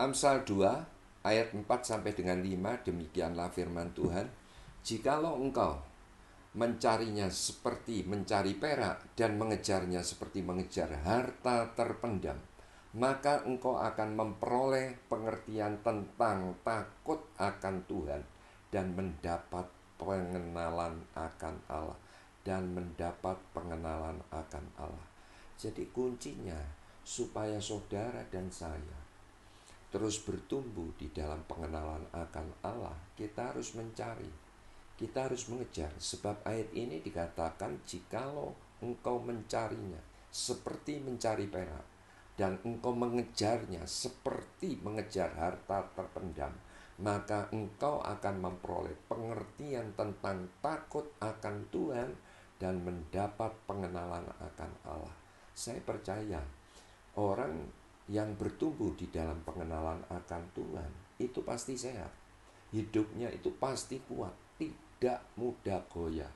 Amsal 2 ayat 4 sampai dengan 5, demikianlah firman Tuhan. Jikalau engkau mencarinya seperti mencari perak dan mengejarnya seperti mengejar harta terpendam, maka engkau akan memperoleh pengertian tentang takut akan Tuhan dan mendapat pengenalan akan Allah. Dan mendapat pengenalan akan Allah. Jadi kuncinya supaya saudara dan saya terus bertumbuh di dalam pengenalan akan Allah, kita harus mencari, kita harus mengejar. Sebab ayat ini dikatakan, jikalau engkau mencarinya seperti mencari perak dan engkau mengejarnya seperti mengejar harta terpendam, maka engkau akan memperoleh pengertian tentang takut akan Tuhan dan mendapat pengenalan akan Allah. Saya percaya orang yang bertumbuh di dalam pengenalan akan Tuhan itu pasti sehat. Hidupnya itu pasti kuat, tidak mudah goyah.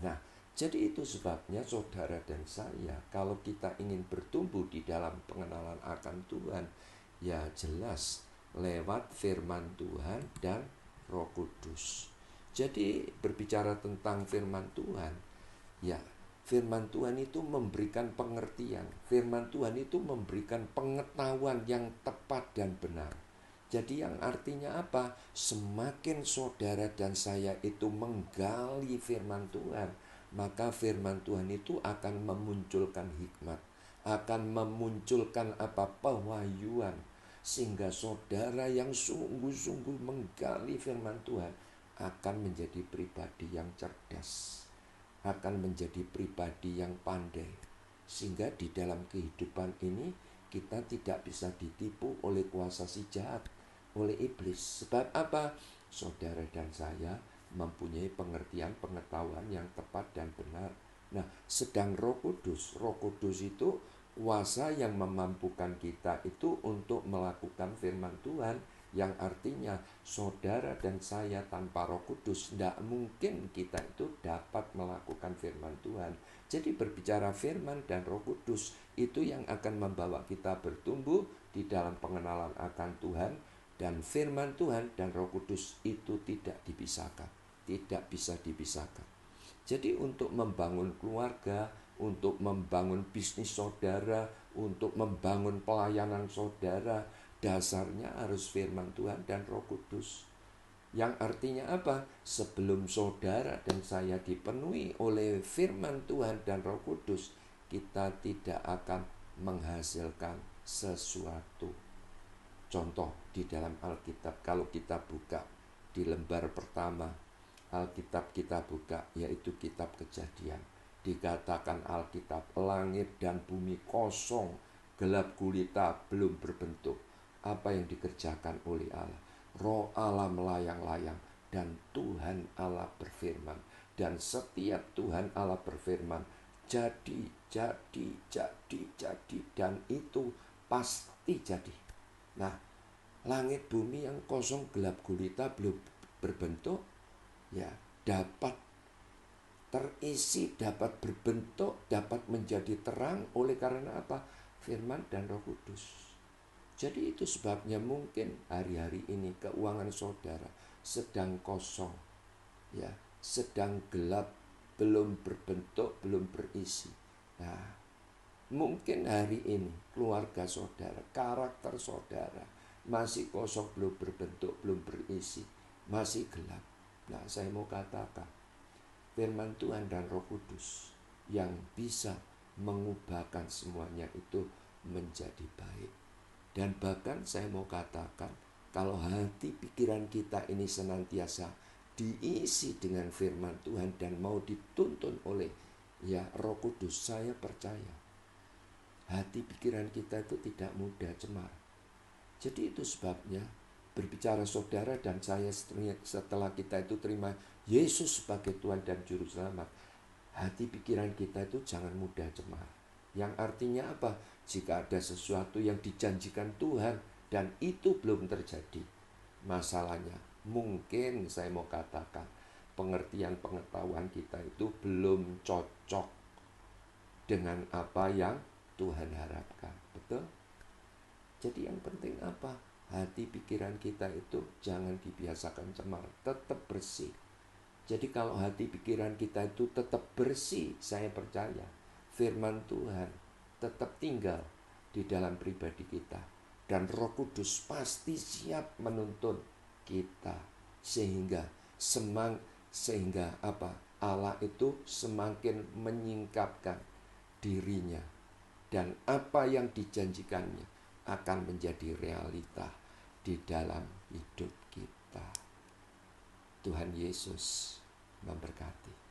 Nah, jadi itu sebabnya saudara dan saya, kalau kita ingin bertumbuh di dalam pengenalan akan Tuhan, ya jelas lewat firman Tuhan dan Roh Kudus. Jadi berbicara tentang firman Tuhan, ya firman Tuhan itu memberikan pengertian. Firman Tuhan itu memberikan pengetahuan yang tepat dan benar. Jadi yang artinya apa? Semakin saudara dan saya itu menggali firman Tuhan, maka firman Tuhan itu akan memunculkan hikmat, akan memunculkan apa? Pewahyuan. Sehingga saudara yang sungguh-sungguh menggali firman Tuhan akan menjadi pribadi yang cerdas, akan menjadi pribadi yang pandai. Sehingga di dalam kehidupan ini kita tidak bisa ditipu oleh kuasa si jahat, oleh iblis. Sebab apa? Saudara dan saya mempunyai pengertian pengetahuan yang tepat dan benar. Nah, sedang Roh Kudus itu kuasa yang memampukan kita itu untuk melakukan firman Tuhan, yang artinya saudara dan saya tanpa Roh Kudus tidak mungkin kita itu dapat melakukan firman Tuhan. Jadi berbicara firman dan Roh Kudus itu yang akan membawa kita bertumbuh di dalam pengenalan akan Tuhan. Dan firman Tuhan dan Roh Kudus itu tidak dipisahkan, tidak bisa dipisahkan. Jadi untuk membangun keluarga, untuk membangun bisnis saudara, untuk membangun pelayanan saudara, dasarnya harus firman Tuhan dan Roh Kudus. Yang artinya apa? Sebelum saudara dan saya dipenuhi oleh firman Tuhan dan Roh Kudus, kita tidak akan menghasilkan sesuatu. Contoh di dalam Alkitab, kalau kita buka di lembar pertama Alkitab, kita buka yaitu kitab Kejadian, dikatakan Alkitab, langit dan bumi kosong, gelap gulita, belum berbentuk. Apa yang dikerjakan oleh Allah? Roh Allah melayang-layang dan Tuhan Allah berfirman. Dan setiap Tuhan Allah berfirman, jadi, dan itu pasti jadi. Nah, langit bumi yang kosong gelap gulita belum berbentuk, ya dapat terisi, dapat berbentuk, dapat menjadi terang oleh karena apa? Firman dan Roh Kudus. Jadi itu sebabnya mungkin hari-hari ini keuangan saudara sedang kosong, ya, sedang gelap, belum berbentuk, belum berisi. Nah, mungkin hari ini keluarga saudara, karakter saudara masih kosong, belum berbentuk, belum berisi, masih gelap. Nah, saya mau katakan, firman Tuhan dan Roh Kudus yang bisa mengubahkan semuanya itu menjadi baik. Dan bahkan saya mau katakan, kalau hati pikiran kita ini senantiasa diisi dengan firman Tuhan dan mau dituntun oleh ya Roh Kudus, saya percaya hati pikiran kita itu tidak mudah cemar. Jadi itu sebabnya berbicara saudara dan saya, setelah kita itu terima Yesus sebagai Tuhan dan Juru Selamat, hati pikiran kita itu jangan mudah cemar. Yang artinya apa? Jika ada sesuatu yang dijanjikan Tuhan dan itu belum terjadi, masalahnya mungkin saya mau katakan pengertian pengetahuan kita itu belum cocok dengan apa yang Tuhan harapkan. Betul? Jadi yang penting apa? Hati pikiran kita itu jangan dibiasakan cemar, tetap bersih. Jadi kalau hati pikiran kita itu tetap bersih, saya percaya firman Tuhan tetap tinggal di dalam pribadi kita. Dan Roh Kudus pasti siap menuntun kita sehingga apa? Allah itu semakin menyingkapkan dirinya dan apa yang dijanjikannya akan menjadi realita di dalam hidup kita. Tuhan Yesus memberkati.